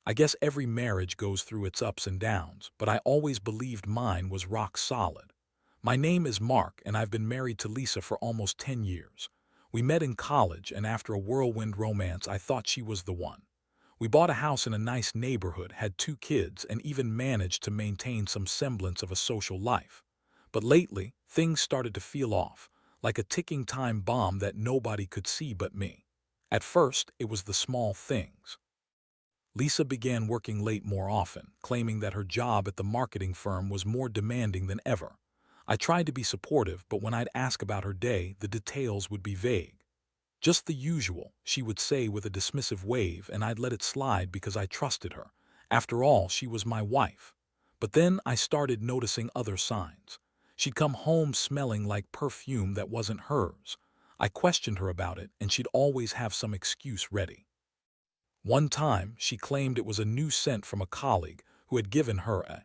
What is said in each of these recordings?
I guess every marriage goes through its ups and downs, but I always believed mine was rock solid. My name is Mark, and I've been married to Lisa for almost 10 years. We met in college, and after a whirlwind romance, I thought she was the one. We bought a house in a nice neighborhood, had 2 kids, and even managed to maintain some semblance of a social life. But lately, things started to feel off, like a ticking time bomb that nobody could see but me. At first, it was the small things. Lisa began working late more often, claiming that her job at the marketing firm was more demanding than ever. I tried to be supportive, but when I'd ask about her day, the details would be vague. Just the usual, she would say with a dismissive wave, and I'd let it slide because I trusted her. After all, she was my wife. But then I started noticing other signs. She'd come home smelling like perfume that wasn't hers. I questioned her about it, and she'd always have some excuse ready. One time, she claimed it was a new scent from a colleague who had given her a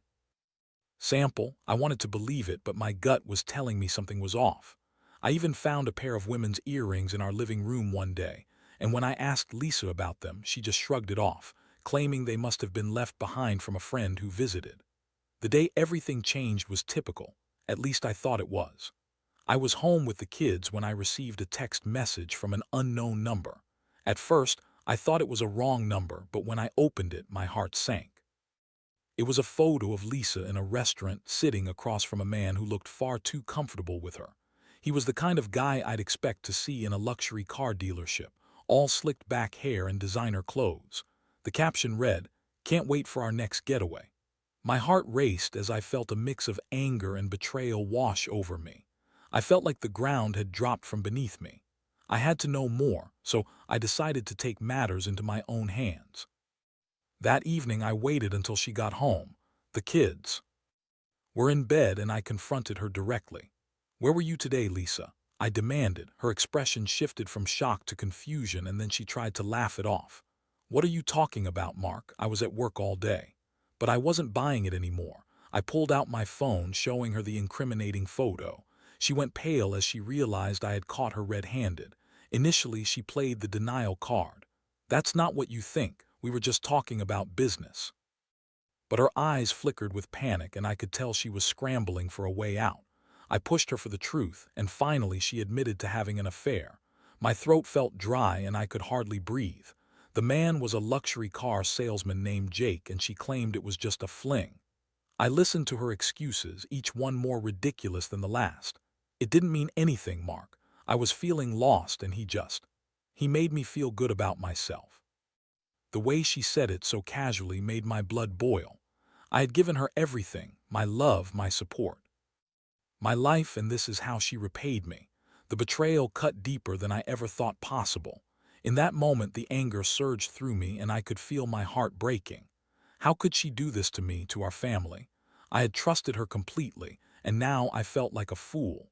sample. I wanted to believe it, but my gut was telling me something was off. I even found a pair of women's earrings in our living room one day, and when I asked Lisa about them, she just shrugged it off, claiming they must have been left behind from a friend who visited. The day everything changed was typical. At least I thought it was. I was home with the kids when I received a text message from an unknown number. At first, I thought it was a wrong number, but when I opened it, my heart sank. It was a photo of Lisa in a restaurant sitting across from a man who looked far too comfortable with her. He was the kind of guy I'd expect to see in a luxury car dealership, all slicked back hair and designer clothes. The caption read, "Can't wait for our next getaway." My heart raced as I felt a mix of anger and betrayal wash over me. I felt like the ground had dropped from beneath me. I had to know more, so I decided to take matters into my own hands. That evening I waited until she got home. The kids were in bed and I confronted her directly. "Where were you today, Lisa?" I demanded. Her expression shifted from shock to confusion, and then she tried to laugh it off. "What are you talking about, Mark? I was at work all day." But I wasn't buying it anymore. I pulled out my phone, showing her the incriminating photo. She went pale as she realized I had caught her red-handed. Initially, she played the denial card. "That's not what you think. We were just talking about business." But her eyes flickered with panic, and I could tell she was scrambling for a way out. I pushed her for the truth, and finally she admitted to having an affair. My throat felt dry and I could hardly breathe. The man was a luxury car salesman named Jake, and she claimed it was just a fling. I listened to her excuses, each one more ridiculous than the last. "It didn't mean anything, Mark. I was feeling lost, and he made me feel good about myself." The way she said it so casually made my blood boil. I had given her everything, my love, my support, my life, and this is how she repaid me. The betrayal cut deeper than I ever thought possible. In that moment, the anger surged through me, and I could feel my heart breaking. How could she do this to me, to our family? I had trusted her completely, and now I felt like a fool.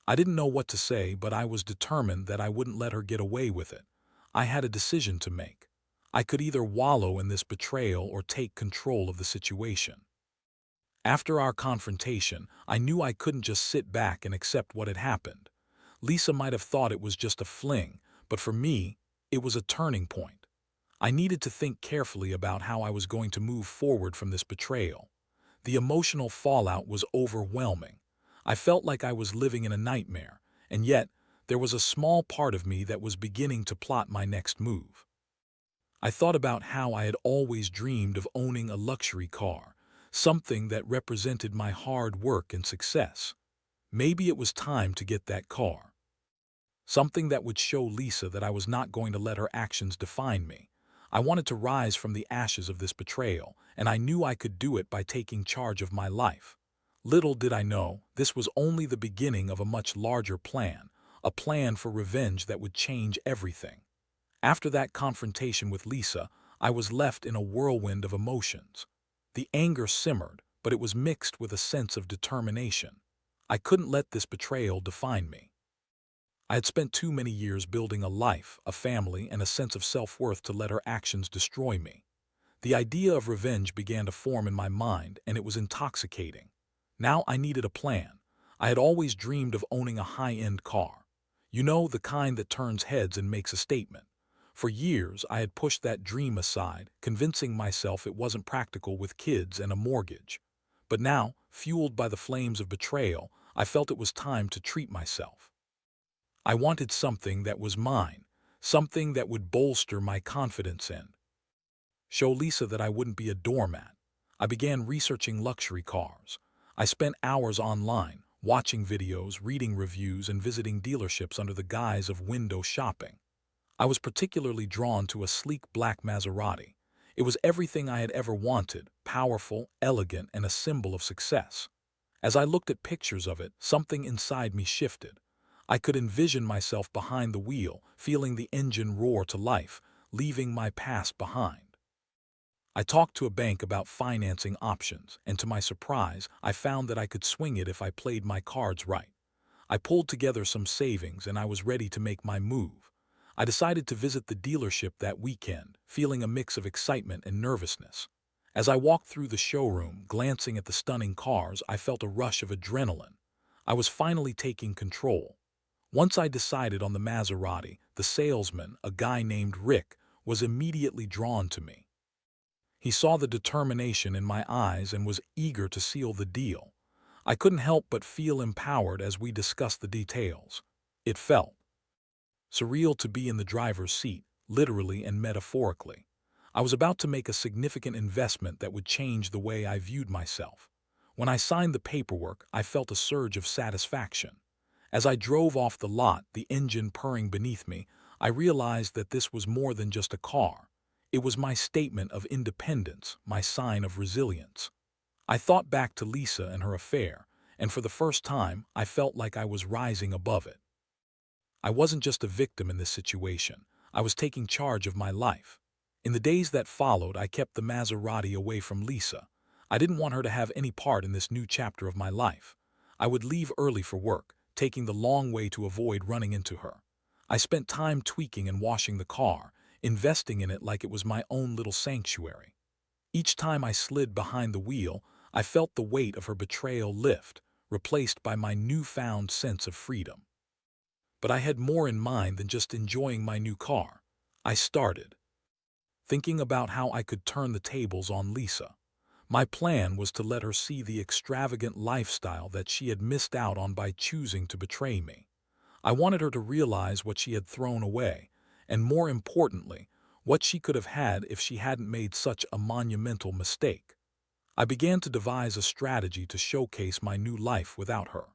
I didn't know what to say, but I was determined that I wouldn't let her get away with it. I had a decision to make. I could either wallow in this betrayal or take control of the situation. After our confrontation, I knew I couldn't just sit back and accept what had happened. Lisa might have thought it was just a fling, but for me, it was a turning point. I needed to think carefully about how I was going to move forward from this betrayal. The emotional fallout was overwhelming. I felt like I was living in a nightmare, and yet there was a small part of me that was beginning to plot my next move. I thought about how I had always dreamed of owning a luxury car, something that represented my hard work and success. Maybe it was time to get that car. Something that would show Lisa that I was not going to let her actions define me. I wanted to rise from the ashes of this betrayal, and I knew I could do it by taking charge of my life. Little did I know, this was only the beginning of a much larger plan, a plan for revenge that would change everything. After that confrontation with Lisa, I was left in a whirlwind of emotions. The anger simmered, but it was mixed with a sense of determination. I couldn't let this betrayal define me. I had spent too many years building a life, a family, and a sense of self-worth to let her actions destroy me. The idea of revenge began to form in my mind, and it was intoxicating. Now I needed a plan. I had always dreamed of owning a high-end car. You know, the kind that turns heads and makes a statement. For years, I had pushed that dream aside, convincing myself it wasn't practical with kids and a mortgage. But now, fueled by the flames of betrayal, I felt it was time to treat myself. I wanted something that was mine, something that would bolster my confidence in. Show Lisa that I wouldn't be a doormat. I began researching luxury cars. I spent hours online, watching videos, reading reviews, and visiting dealerships under the guise of window shopping. I was particularly drawn to a sleek black Maserati. It was everything I had ever wanted, powerful, elegant, and a symbol of success. As I looked at pictures of it, something inside me shifted. I could envision myself behind the wheel, feeling the engine roar to life, leaving my past behind. I talked to a bank about financing options, and to my surprise, I found that I could swing it if I played my cards right. I pulled together some savings and I was ready to make my move. I decided to visit the dealership that weekend, feeling a mix of excitement and nervousness. As I walked through the showroom, glancing at the stunning cars, I felt a rush of adrenaline. I was finally taking control. Once I decided on the Maserati, the salesman, a guy named Rick, was immediately drawn to me. He saw the determination in my eyes and was eager to seal the deal. I couldn't help but feel empowered as we discussed the details. It felt surreal to be in the driver's seat, literally and metaphorically. I was about to make a significant investment that would change the way I viewed myself. When I signed the paperwork, I felt a surge of satisfaction. As I drove off the lot, the engine purring beneath me, I realized that this was more than just a car. It was my statement of independence, my sign of resilience. I thought back to Lisa and her affair, and for the first time, I felt like I was rising above it. I wasn't just a victim in this situation. I was taking charge of my life. In the days that followed, I kept the Maserati away from Lisa. I didn't want her to have any part in this new chapter of my life. I would leave early for work, taking the long way to avoid running into her. I spent time tweaking and washing the car, investing in it like it was my own little sanctuary. Each time I slid behind the wheel, I felt the weight of her betrayal lift, replaced by my newfound sense of freedom. But I had more in mind than just enjoying my new car. I started thinking about how I could turn the tables on Lisa. My plan was to let her see the extravagant lifestyle that she had missed out on by choosing to betray me. I wanted her to realize what she had thrown away, and more importantly, what she could have had if she hadn't made such a monumental mistake. I began to devise a strategy to showcase my new life without her.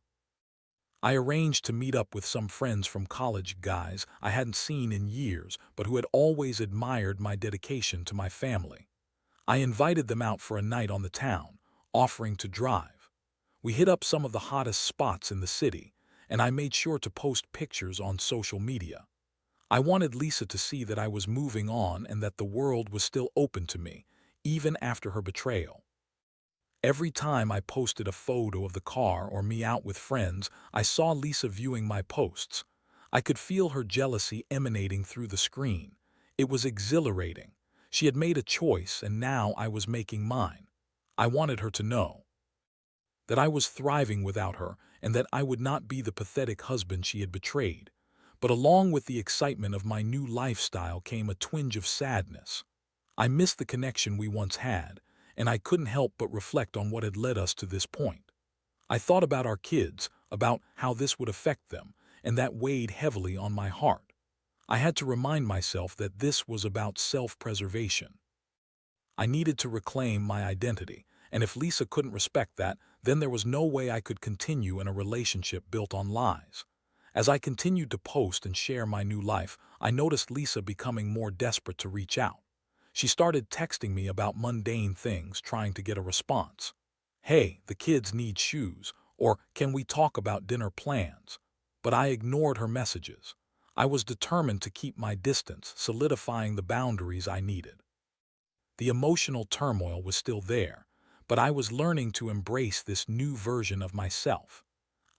I arranged to meet up with some friends from college, guys I hadn't seen in years but who had always admired my dedication to my family. I invited them out for a night on the town, offering to drive. We hit up some of the hottest spots in the city, and I made sure to post pictures on social media. I wanted Lisa to see that I was moving on and that the world was still open to me, even after her betrayal. Every time I posted a photo of the car or me out with friends, I saw Lisa viewing my posts. I could feel her jealousy emanating through the screen. It was exhilarating. She had made a choice, and now I was making mine. I wanted her to know that I was thriving without her and that I would not be the pathetic husband she had betrayed. But along with the excitement of my new lifestyle came a twinge of sadness. I missed the connection we once had, and I couldn't help but reflect on what had led us to this point. I thought about our kids, about how this would affect them, and that weighed heavily on my heart. I had to remind myself that this was about self-preservation. I needed to reclaim my identity, and if Lisa couldn't respect that, then there was no way I could continue in a relationship built on lies. As I continued to post and share my new life, I noticed Lisa becoming more desperate to reach out. She started texting me about mundane things, trying to get a response. "Hey, the kids need shoes," or "Can we talk about dinner plans?" But I ignored her messages. I was determined to keep my distance, solidifying the boundaries I needed. The emotional turmoil was still there, but I was learning to embrace this new version of myself.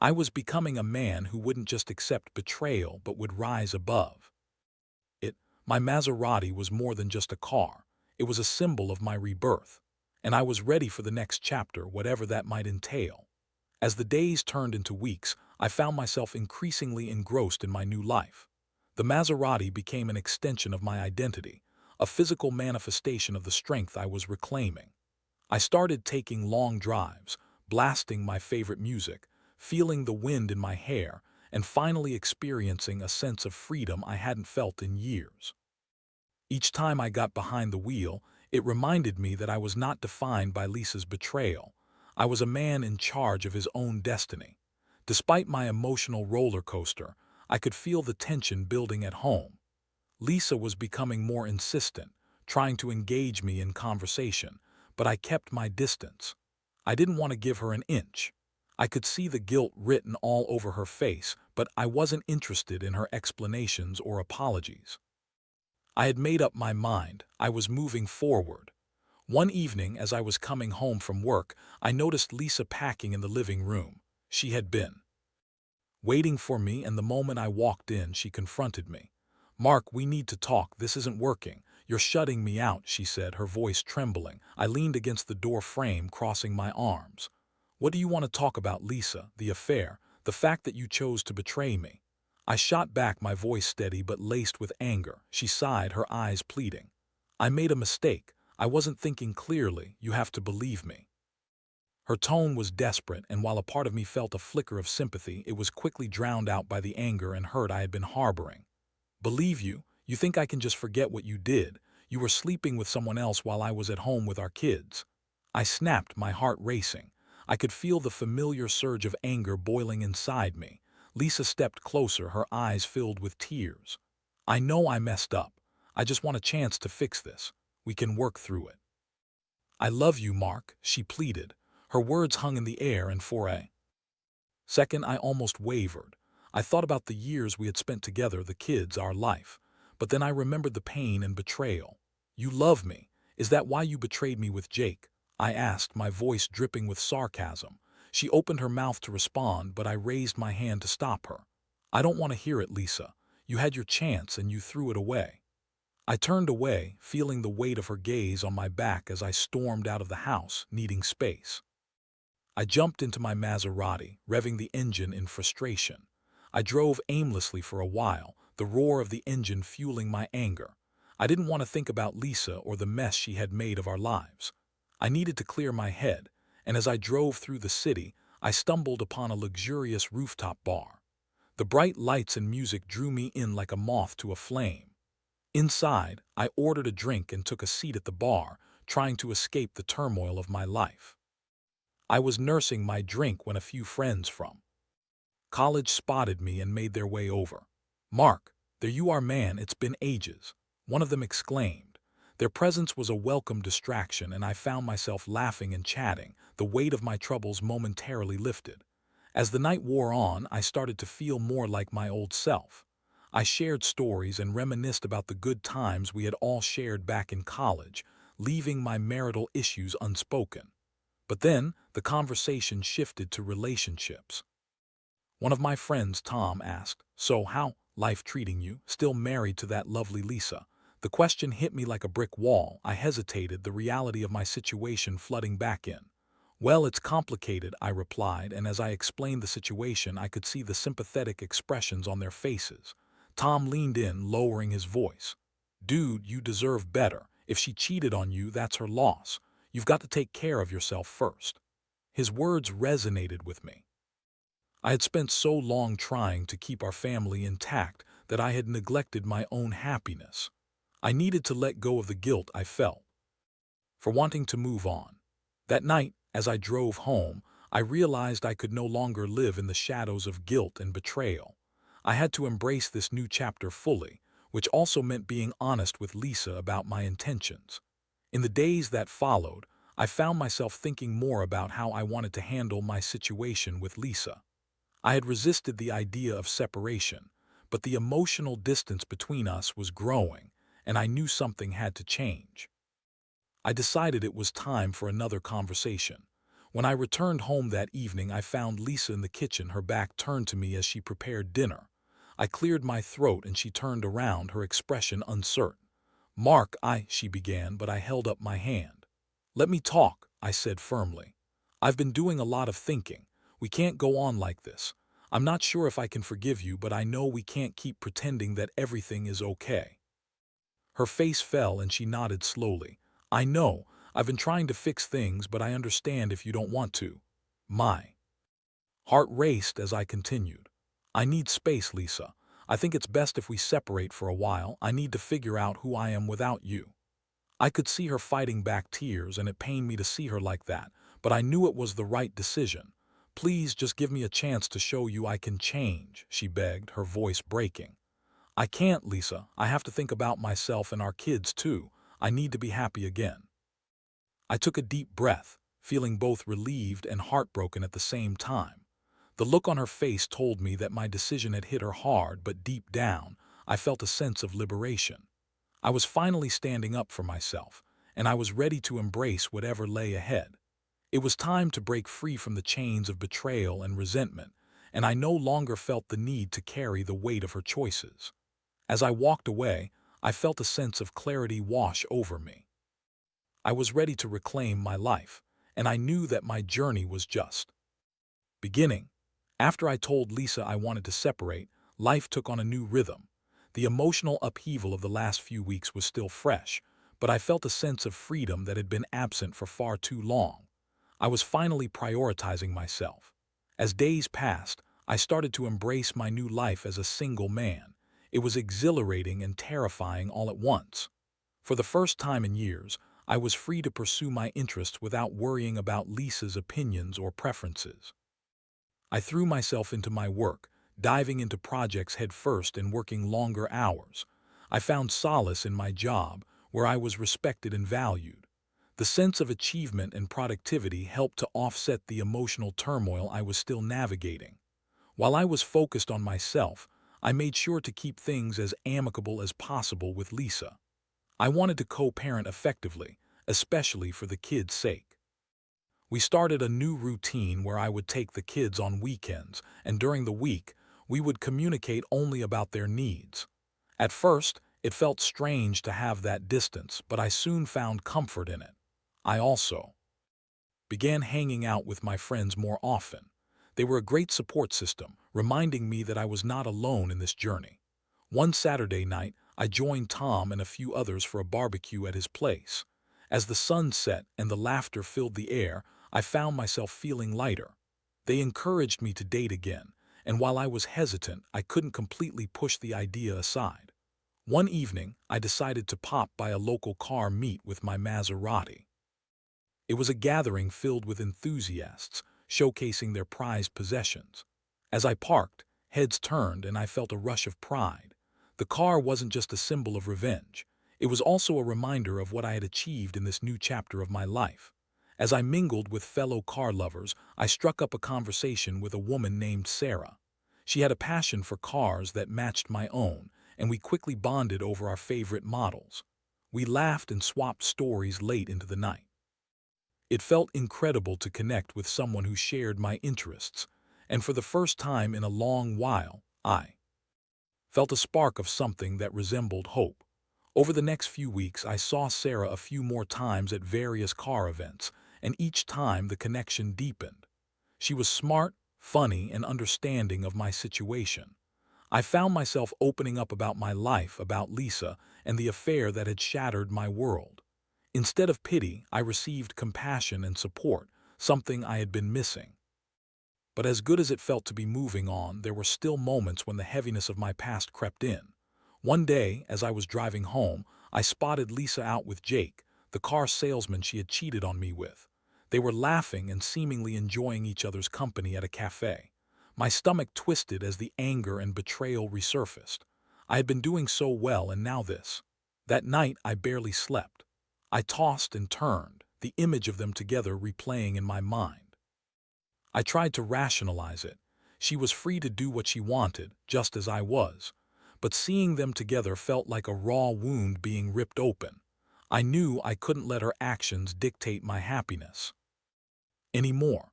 I was becoming a man who wouldn't just accept betrayal but would rise above it. My Maserati was more than just a car. It was a symbol of my rebirth, and I was ready for the next chapter, whatever that might entail. As the days turned into weeks, I found myself increasingly engrossed in my new life. The Maserati became an extension of my identity, a physical manifestation of the strength I was reclaiming. I started taking long drives, blasting my favorite music, feeling the wind in my hair, and finally experiencing a sense of freedom I hadn't felt in years. Each time I got behind the wheel, it reminded me that I was not defined by Lisa's betrayal. I was a man in charge of his own destiny. Despite my emotional roller coaster, I could feel the tension building at home. Lisa was becoming more insistent, trying to engage me in conversation, but I kept my distance. I didn't want to give her an inch. I could see the guilt written all over her face, but I wasn't interested in her explanations or apologies. I had made up my mind. I was moving forward. One evening, as I was coming home from work, I noticed Lisa packing in the living room. She had been waiting for me, and the moment I walked in, she confronted me. "Mark, we need to talk. This isn't working. You're shutting me out," she said, her voice trembling. I leaned against the door frame, crossing my arms. "What do you want to talk about, Lisa? The affair? The fact that you chose to betray me?" I shot back, my voice steady but laced with anger. She sighed, her eyes pleading. "I made a mistake. I wasn't thinking clearly. You have to believe me." Her tone was desperate, and while a part of me felt a flicker of sympathy, it was quickly drowned out by the anger and hurt I had been harboring. "Believe you? You think I can just forget what you did? You were sleeping with someone else while I was at home with our kids." I snapped, my heart racing. I could feel the familiar surge of anger boiling inside me. Lisa stepped closer, her eyes filled with tears. "I know I messed up. I just want a chance to fix this. We can work through it." "I love you, Mark," she pleaded. Her words hung in the air, and for a second I almost wavered. I thought about the years we had spent together, the kids, our life. But then I remembered the pain and betrayal. "You love me. Is that why you betrayed me with Jake?" I asked, my voice dripping with sarcasm. She opened her mouth to respond, but I raised my hand to stop her. "I don't want to hear it, Lisa. You had your chance and you threw it away." I turned away, feeling the weight of her gaze on my back as I stormed out of the house, needing space. I jumped into my Maserati, revving the engine in frustration. I drove aimlessly for a while, the roar of the engine fueling my anger. I didn't want to think about Lisa or the mess she had made of our lives. I needed to clear my head, and as I drove through the city, I stumbled upon a luxurious rooftop bar. The bright lights and music drew me in like a moth to a flame. Inside, I ordered a drink and took a seat at the bar, trying to escape the turmoil of my life. I was nursing my drink when a few friends from college spotted me and made their way over. "Mark, there you are, man, it's been ages," one of them exclaimed. Their presence was a welcome distraction, and I found myself laughing and chatting, the weight of my troubles momentarily lifted. As the night wore on, I started to feel more like my old self. I shared stories and reminisced about the good times we had all shared back in college, leaving my marital issues unspoken. But then, the conversation shifted to relationships. One of my friends, Tom, asked, "So how life treating you? Still married to that lovely Lisa?" The question hit me like a brick wall. I hesitated, the reality of my situation flooding back in. "Well, it's complicated," I replied, and as I explained the situation, I could see the sympathetic expressions on their faces. Tom leaned in, lowering his voice. "Dude, you deserve better. If she cheated on you, that's her loss. You've got to take care of yourself first." His words resonated with me. I had spent so long trying to keep our family intact that I had neglected my own happiness. I needed to let go of the guilt I felt for wanting to move on. That night, as I drove home, I realized I could no longer live in the shadows of guilt and betrayal. I had to embrace this new chapter fully, which also meant being honest with Lisa about my intentions. In the days that followed, I found myself thinking more about how I wanted to handle my situation with Lisa. I had resisted the idea of separation, but the emotional distance between us was growing, and I knew something had to change. I decided it was time for another conversation. When I returned home that evening, I found Lisa in the kitchen, her back turned to me as she prepared dinner. I cleared my throat and she turned around, her expression uncertain. "Mark, she began, but I held up my hand. "Let me talk," I said firmly. "I've been doing a lot of thinking. We can't go on like this. I'm not sure if I can forgive you, but I know we can't keep pretending that everything is okay." Her face fell and she nodded slowly. "I know, I've been trying to fix things, but I understand if you don't want to." My heart raced as I continued. "I need space, Lisa. I think it's best if we separate for a while. I need to figure out who I am without you." I could see her fighting back tears, and it pained me to see her like that, but I knew it was the right decision. "Please just give me a chance to show you I can change," she begged, her voice breaking. "I can't, Lisa. I have to think about myself and our kids, too. I need to be happy again." I took a deep breath, feeling both relieved and heartbroken at the same time. The look on her face told me that my decision had hit her hard, but deep down, I felt a sense of liberation. I was finally standing up for myself, and I was ready to embrace whatever lay ahead. It was time to break free from the chains of betrayal and resentment, and I no longer felt the need to carry the weight of her choices. As I walked away, I felt a sense of clarity wash over me. I was ready to reclaim my life, and I knew that my journey was just beginning. After I told Lisa I wanted to separate, life took on a new rhythm. The emotional upheaval of the last few weeks was still fresh, but I felt a sense of freedom that had been absent for far too long. I was finally prioritizing myself. As days passed, I started to embrace my new life as a single man. It was exhilarating and terrifying all at once. For the first time in years, I was free to pursue my interests without worrying about Lisa's opinions or preferences. I threw myself into my work, diving into projects headfirst and working longer hours. I found solace in my job, where I was respected and valued. The sense of achievement and productivity helped to offset the emotional turmoil I was still navigating. While I was focused on myself, I made sure to keep things as amicable as possible with Lisa. I wanted to co-parent effectively, especially for the kids' sake. We started a new routine where I would take the kids on weekends, and during the week, we would communicate only about their needs. At first, it felt strange to have that distance, but I soon found comfort in it. I also began hanging out with my friends more often. They were a great support system, reminding me that I was not alone in this journey. One Saturday night, I joined Tom and a few others for a barbecue at his place. As the sun set and the laughter filled the air, I found myself feeling lighter. They encouraged me to date again, and while I was hesitant, I couldn't completely push the idea aside. One evening, I decided to pop by a local car meet with my Maserati. It was a gathering filled with enthusiasts, showcasing their prized possessions. As I parked, heads turned and I felt a rush of pride. The car wasn't just a symbol of revenge. It was also a reminder of what I had achieved in this new chapter of my life. As I mingled with fellow car lovers, I struck up a conversation with a woman named Sarah. She had a passion for cars that matched my own, and we quickly bonded over our favorite models. We laughed and swapped stories late into the night. It felt incredible to connect with someone who shared my interests, and for the first time in a long while, I felt a spark of something that resembled hope. Over the next few weeks, I saw Sarah a few more times at various car events, and each time the connection deepened. She was smart, funny, and understanding of my situation. I found myself opening up about my life, about Lisa, and the affair that had shattered my world. Instead of pity, I received compassion and support, something I had been missing. But as good as it felt to be moving on, there were still moments when the heaviness of my past crept in. One day, as I was driving home, I spotted Lisa out with Jake, the car salesman she had cheated on me with. They were laughing and seemingly enjoying each other's company at a cafe. My stomach twisted as the anger and betrayal resurfaced. I had been doing so well, and now this. That night, I barely slept. I tossed and turned, the image of them together replaying in my mind. I tried to rationalize it. She was free to do what she wanted, just as I was. But seeing them together felt like a raw wound being ripped open. I knew I couldn't let her actions dictate my happiness anymore.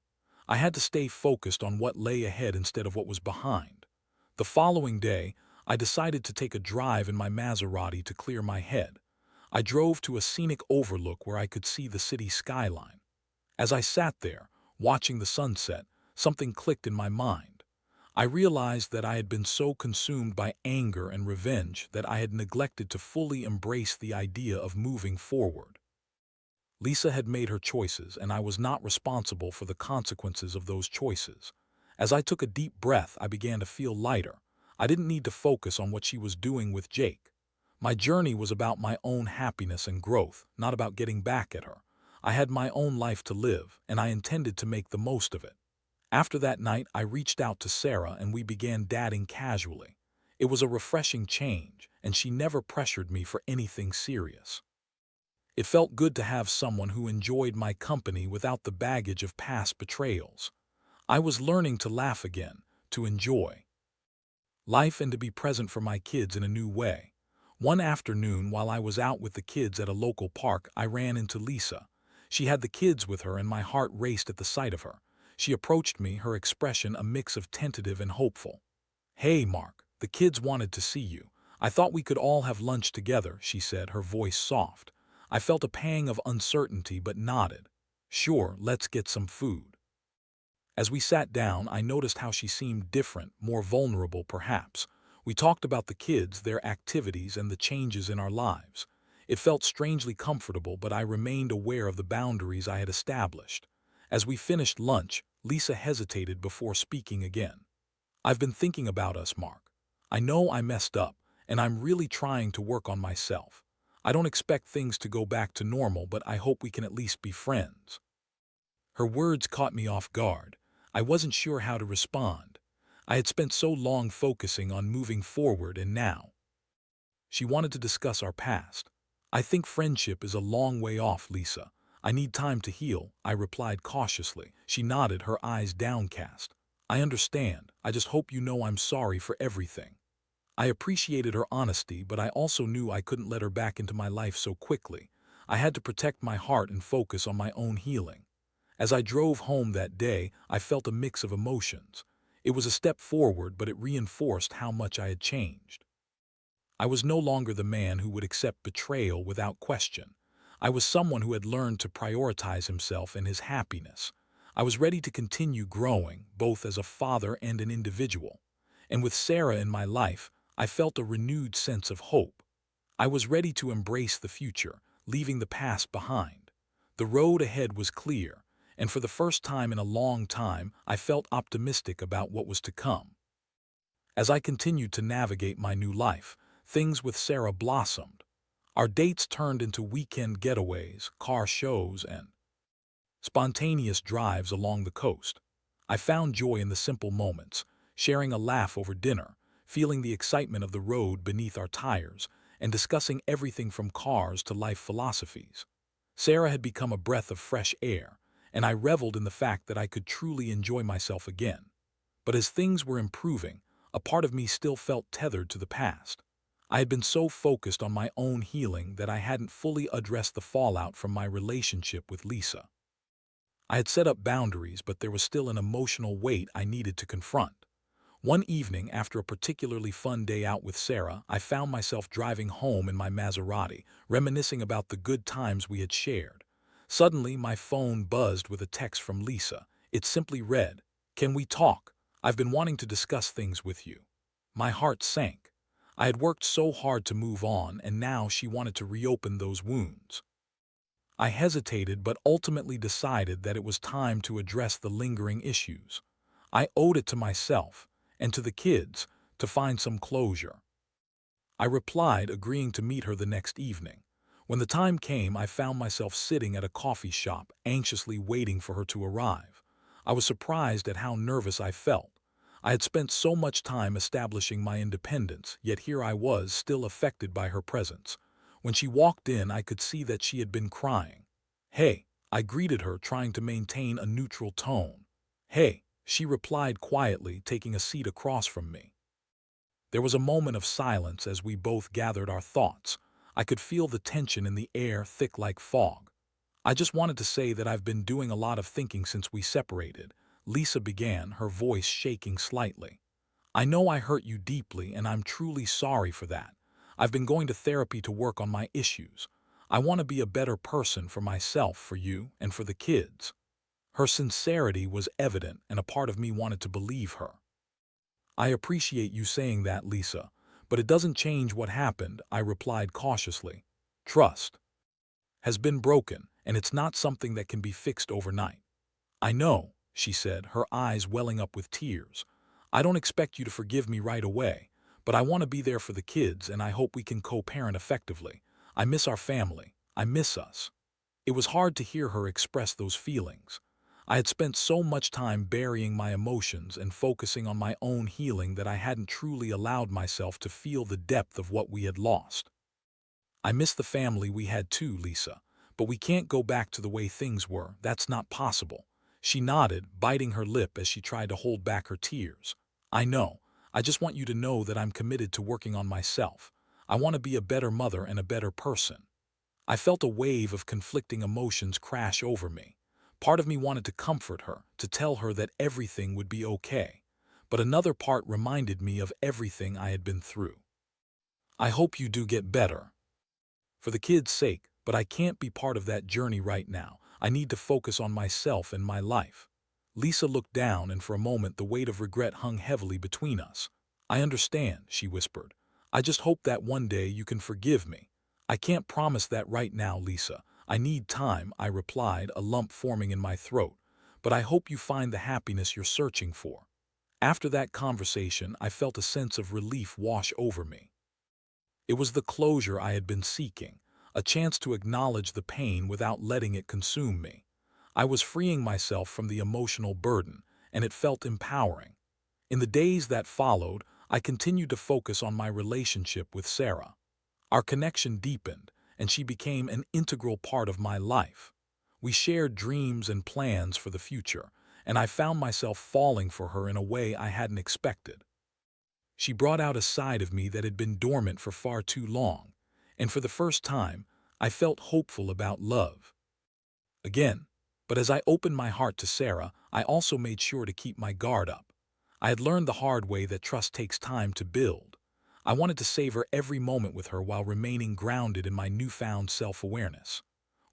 I had to stay focused on what lay ahead instead of what was behind. The following day, I decided to take a drive in my Maserati to clear my head. I drove to a scenic overlook where I could see the city skyline. As I sat there, watching the sunset, something clicked in my mind. I realized that I had been so consumed by anger and revenge that I had neglected to fully embrace the idea of moving forward. Lisa had made her choices, and I was not responsible for the consequences of those choices. As I took a deep breath, I began to feel lighter. I didn't need to focus on what she was doing with Jake. My journey was about my own happiness and growth, not about getting back at her. I had my own life to live, and I intended to make the most of it. After that night, I reached out to Sarah and we began dating casually. It was a refreshing change, and she never pressured me for anything serious. It felt good to have someone who enjoyed my company without the baggage of past betrayals. I was learning to laugh again, to enjoy life and to be present for my kids in a new way. One afternoon, while I was out with the kids at a local park, I ran into Lisa. She had the kids with her and my heart raced at the sight of her. She approached me, her expression a mix of tentative and hopeful. "Hey, Mark, the kids wanted to see you. I thought we could all have lunch together," she said, her voice soft. I felt a pang of uncertainty but nodded. "Sure, let's get some food." As we sat down, I noticed how she seemed different, more vulnerable perhaps. We talked about the kids, their activities, and the changes in our lives. It felt strangely comfortable, but I remained aware of the boundaries I had established. As we finished lunch, Lisa hesitated before speaking again. "I've been thinking about us, Mark. I know I messed up, and I'm really trying to work on myself. I don't expect things to go back to normal, but I hope we can at least be friends." Her words caught me off guard. I wasn't sure how to respond. I had spent so long focusing on moving forward, and now she wanted to discuss our past. "I think friendship is a long way off, Lisa. I need time to heal," I replied cautiously. She nodded, her eyes downcast. "I understand. I just hope you know I'm sorry for everything." I appreciated her honesty, but I also knew I couldn't let her back into my life so quickly. I had to protect my heart and focus on my own healing. As I drove home that day, I felt a mix of emotions. It was a step forward, but it reinforced how much I had changed. I was no longer the man who would accept betrayal without question. I was someone who had learned to prioritize himself and his happiness. I was ready to continue growing, both as a father and an individual. And with Sarah in my life, I felt a renewed sense of hope. I was ready to embrace the future, leaving the past behind. The road ahead was clear, and for the first time in a long time, I felt optimistic about what was to come. As I continued to navigate my new life, things with Sarah blossomed. Our dates turned into weekend getaways, car shows, and spontaneous drives along the coast. I found joy in the simple moments, sharing a laugh over dinner, feeling the excitement of the road beneath our tires, and discussing everything from cars to life philosophies. Sarah had become a breath of fresh air, and I reveled in the fact that I could truly enjoy myself again. But as things were improving, a part of me still felt tethered to the past. I had been so focused on my own healing that I hadn't fully addressed the fallout from my relationship with Lisa. I had set up boundaries, but there was still an emotional weight I needed to confront. One evening, after a particularly fun day out with Sarah, I found myself driving home in my Maserati, reminiscing about the good times we had shared. Suddenly, my phone buzzed with a text from Lisa. It simply read, "Can we talk? I've been wanting to discuss things with you." My heart sank. I had worked so hard to move on, and now she wanted to reopen those wounds. I hesitated, but ultimately decided that it was time to address the lingering issues. I owed it to myself, and to the kids, to find some closure. I replied, agreeing to meet her the next evening. When the time came, I found myself sitting at a coffee shop, anxiously waiting for her to arrive. I was surprised at how nervous I felt. I had spent so much time establishing my independence, yet here I was, still affected by her presence. When she walked in, I could see that she had been crying. "Hey," I greeted her, trying to maintain a neutral tone. "Hey," she replied quietly, taking a seat across from me. There was a moment of silence as we both gathered our thoughts. I could feel the tension in the air, thick like fog. "I just wanted to say that I've been doing a lot of thinking since we separated," Lisa began, her voice shaking slightly. "I know I hurt you deeply, and I'm truly sorry for that. I've been going to therapy to work on my issues. I want to be a better person for myself, for you, and for the kids." Her sincerity was evident, and a part of me wanted to believe her. I appreciate you saying that, Lisa, but it doesn't change what happened, I replied cautiously. Trust has been broken, and it's not something that can be fixed overnight. I know, she said, her eyes welling up with tears. I don't expect you to forgive me right away, but I want to be there for the kids and I hope we can co-parent effectively. I miss our family. I miss us. It was hard to hear her express those feelings. I had spent so much time burying my emotions and focusing on my own healing that I hadn't truly allowed myself to feel the depth of what we had lost. I miss the family we had too, Lisa, but we can't go back to the way things were. That's not possible. She nodded, biting her lip as she tried to hold back her tears. I know. I just want you to know that I'm committed to working on myself. I want to be a better mother and a better person. I felt a wave of conflicting emotions crash over me. Part of me wanted to comfort her, to tell her that everything would be okay. But another part reminded me of everything I had been through. I hope you do get better. For the kids' sake, but I can't be part of that journey right now. I need to focus on myself and my life. Lisa looked down, and for a moment the weight of regret hung heavily between us. I understand, she whispered. I just hope that one day you can forgive me. I can't promise that right now, Lisa. I need time, I replied, a lump forming in my throat. But I hope you find the happiness you're searching for. After that conversation, I felt a sense of relief wash over me. It was the closure I had been seeking, a chance to acknowledge the pain without letting it consume me. I was freeing myself from the emotional burden, and it felt empowering. In the days that followed, I continued to focus on my relationship with Sarah. Our connection deepened, and she became an integral part of my life. We shared dreams and plans for the future, and I found myself falling for her in a way I hadn't expected. She brought out a side of me that had been dormant for far too long, and for the first time, I felt hopeful about love. Again, but as I opened my heart to Sarah, I also made sure to keep my guard up. I had learned the hard way that trust takes time to build. I wanted to savor every moment with her while remaining grounded in my newfound self-awareness.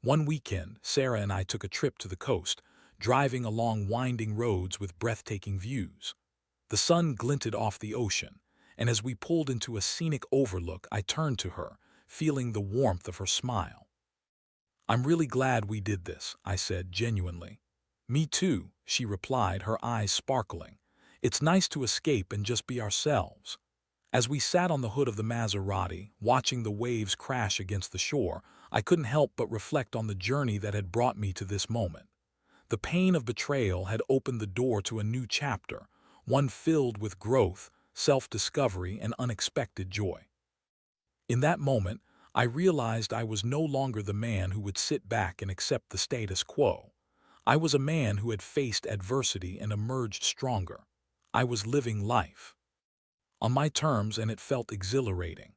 One weekend, Sarah and I took a trip to the coast, driving along winding roads with breathtaking views. The sun glinted off the ocean, and as we pulled into a scenic overlook, I turned to her, feeling the warmth of her smile. I'm really glad we did this, I said genuinely. Me too, she replied, her eyes sparkling. It's nice to escape and just be ourselves. As we sat on the hood of the Maserati, watching the waves crash against the shore, I couldn't help but reflect on the journey that had brought me to this moment. The pain of betrayal had opened the door to a new chapter, one filled with growth, self-discovery, and unexpected joy. In that moment, I realized I was no longer the man who would sit back and accept the status quo. I was a man who had faced adversity and emerged stronger. I was living life on my terms, and it felt exhilarating.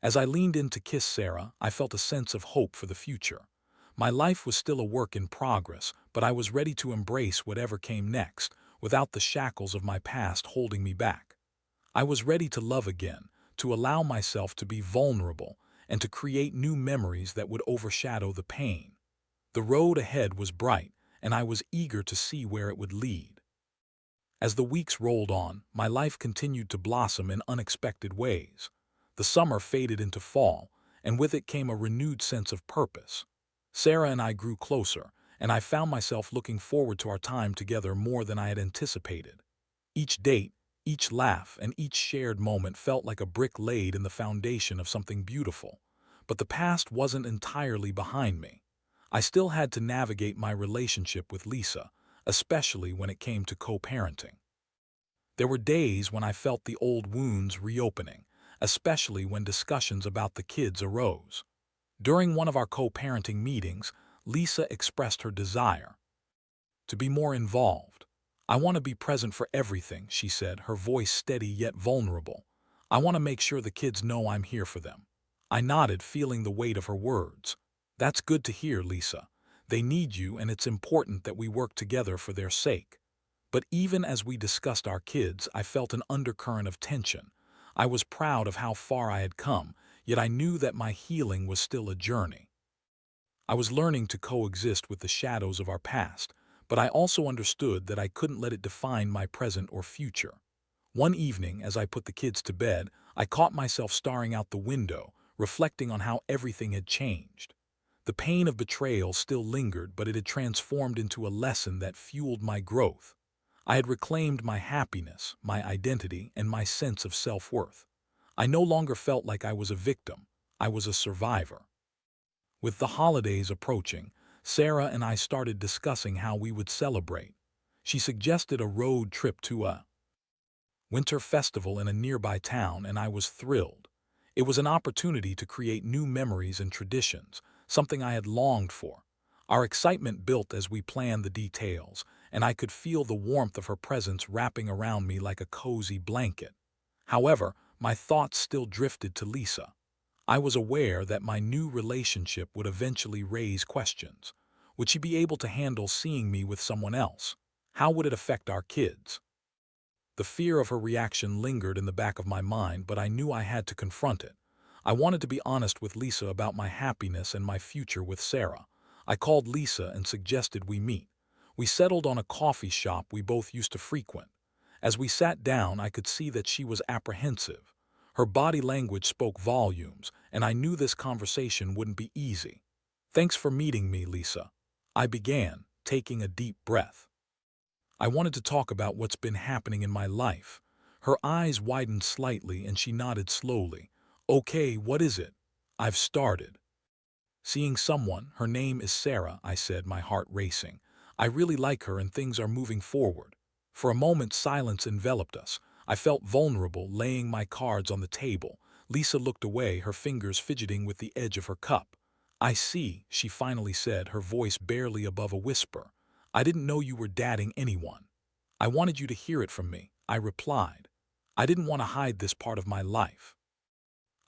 As I leaned in to kiss Sarah, I felt a sense of hope for the future. My life was still a work in progress, but I was ready to embrace whatever came next, without the shackles of my past holding me back. I was ready to love again, to allow myself to be vulnerable, and to create new memories that would overshadow the pain. The road ahead was bright, and I was eager to see where it would lead. As the weeks rolled on, my life continued to blossom in unexpected ways. The summer faded into fall, and with it came a renewed sense of purpose. Sarah and I grew closer, and I found myself looking forward to our time together more than I had anticipated. Each date, each laugh, and each shared moment felt like a brick laid in the foundation of something beautiful. But the past wasn't entirely behind me. I still had to navigate my relationship with Lisa, especially when it came to co-parenting. There were days when I felt the old wounds reopening, especially when discussions about the kids arose. During one of our co-parenting meetings, Lisa expressed her desire to be more involved. I want to be present for everything, she said, her voice steady yet vulnerable. I want to make sure the kids know I'm here for them. I nodded, feeling the weight of her words. That's good to hear, Lisa. They need you, and it's important that we work together for their sake. But even as we discussed our kids, I felt an undercurrent of tension. I was proud of how far I had come, yet I knew that my healing was still a journey. I was learning to coexist with the shadows of our past, but I also understood that I couldn't let it define my present or future. One evening, as I put the kids to bed, I caught myself staring out the window, reflecting on how everything had changed. The pain of betrayal still lingered, but it had transformed into a lesson that fueled my growth. I had reclaimed my happiness, my identity, and my sense of self-worth. I no longer felt like I was a victim. I was a survivor. With the holidays approaching, Sarah and I started discussing how we would celebrate. She suggested a road trip to a winter festival in a nearby town, and I was thrilled. It was an opportunity to create new memories and traditions, something I had longed for. Our excitement built as we planned the details, and I could feel the warmth of her presence wrapping around me like a cozy blanket. However, my thoughts still drifted to Lisa. I was aware that my new relationship would eventually raise questions. Would she be able to handle seeing me with someone else? How would it affect our kids? The fear of her reaction lingered in the back of my mind, but I knew I had to confront it. I wanted to be honest with Lisa about my happiness and my future with Sarah. I called Lisa and suggested we meet. We settled on a coffee shop we both used to frequent. As we sat down, I could see that she was apprehensive. Her body language spoke volumes, and I knew this conversation wouldn't be easy. "Thanks for meeting me, Lisa," I began, taking a deep breath. I wanted to talk about what's been happening in my life. Her eyes widened slightly and she nodded slowly. "Okay, what is it?" "I've started seeing someone. Her name is Sarah," I said, my heart racing. "I really like her and things are moving forward." For a moment, silence enveloped us. I felt vulnerable, laying my cards on the table. Lisa looked away, her fingers fidgeting with the edge of her cup. "I see," she finally said, her voice barely above a whisper. "I didn't know you were dating anyone." "I wanted you to hear it from me," I replied. "I didn't want to hide this part of my life.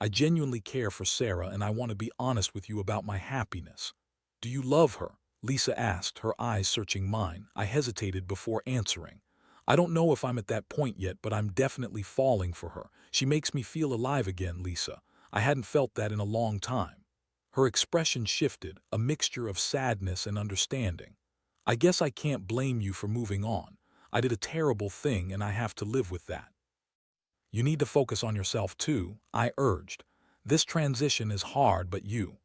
I genuinely care for Sarah and I want to be honest with you about my happiness." "Do you love her?" Lisa asked, her eyes searching mine. I hesitated before answering. "I don't know if I'm at that point yet, but I'm definitely falling for her. She makes me feel alive again, Lisa. I hadn't felt that in a long time." Her expression shifted, a mixture of sadness and understanding. "I guess I can't blame you for moving on. I did a terrible thing and I have to live with that. You need to focus on yourself too," I urged. "This transition is hard, but you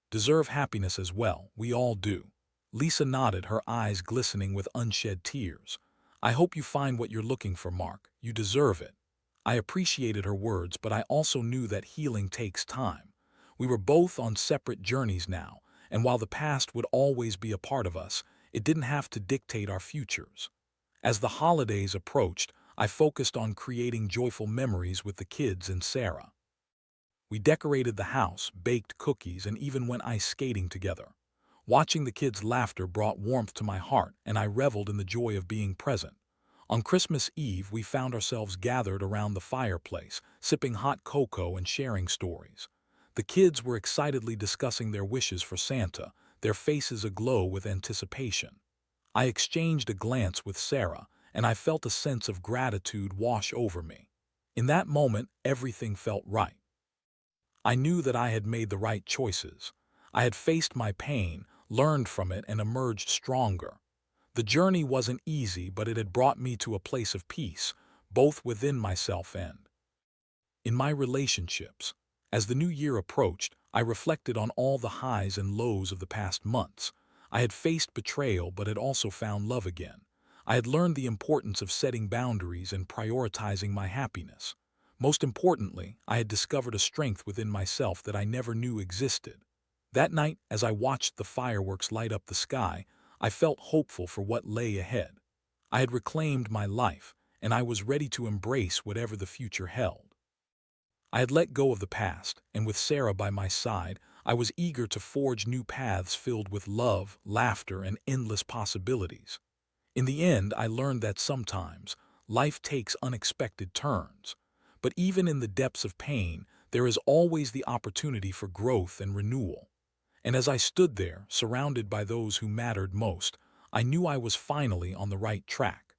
deserve happiness as well. We all do." Lisa nodded, her eyes glistening with unshed tears. "I hope you find what you're looking for, Mark. You deserve it." I appreciated her words, but I also knew that healing takes time. We were both on separate journeys now, and while the past would always be a part of us, it didn't have to dictate our futures. As the holidays approached, I focused on creating joyful memories with the kids and Sarah. We decorated the house, baked cookies, and even went ice skating together. Watching the kids' laughter brought warmth to my heart, and I reveled in the joy of being present. On Christmas Eve, we found ourselves gathered around the fireplace, sipping hot cocoa and sharing stories. The kids were excitedly discussing their wishes for Santa, their faces aglow with anticipation. I exchanged a glance with Sarah, and I felt a sense of gratitude wash over me. In that moment, everything felt right. I knew that I had made the right choices. I had faced my pain, learned from it, and emerged stronger. The journey wasn't easy, but it had brought me to a place of peace, both within myself and in my relationships. As the new year approached, I reflected on all the highs and lows of the past months. I had faced betrayal, but had also found love again. I had learned the importance of setting boundaries and prioritizing my happiness. Most importantly, I had discovered a strength within myself that I never knew existed. That night, as I watched the fireworks light up the sky, I felt hopeful for what lay ahead. I had reclaimed my life, and I was ready to embrace whatever the future held. I had let go of the past, and with Sarah by my side, I was eager to forge new paths filled with love, laughter, and endless possibilities. In the end, I learned that sometimes life takes unexpected turns. But even in the depths of pain, there is always the opportunity for growth and renewal. And as I stood there, surrounded by those who mattered most, I knew I was finally on the right track.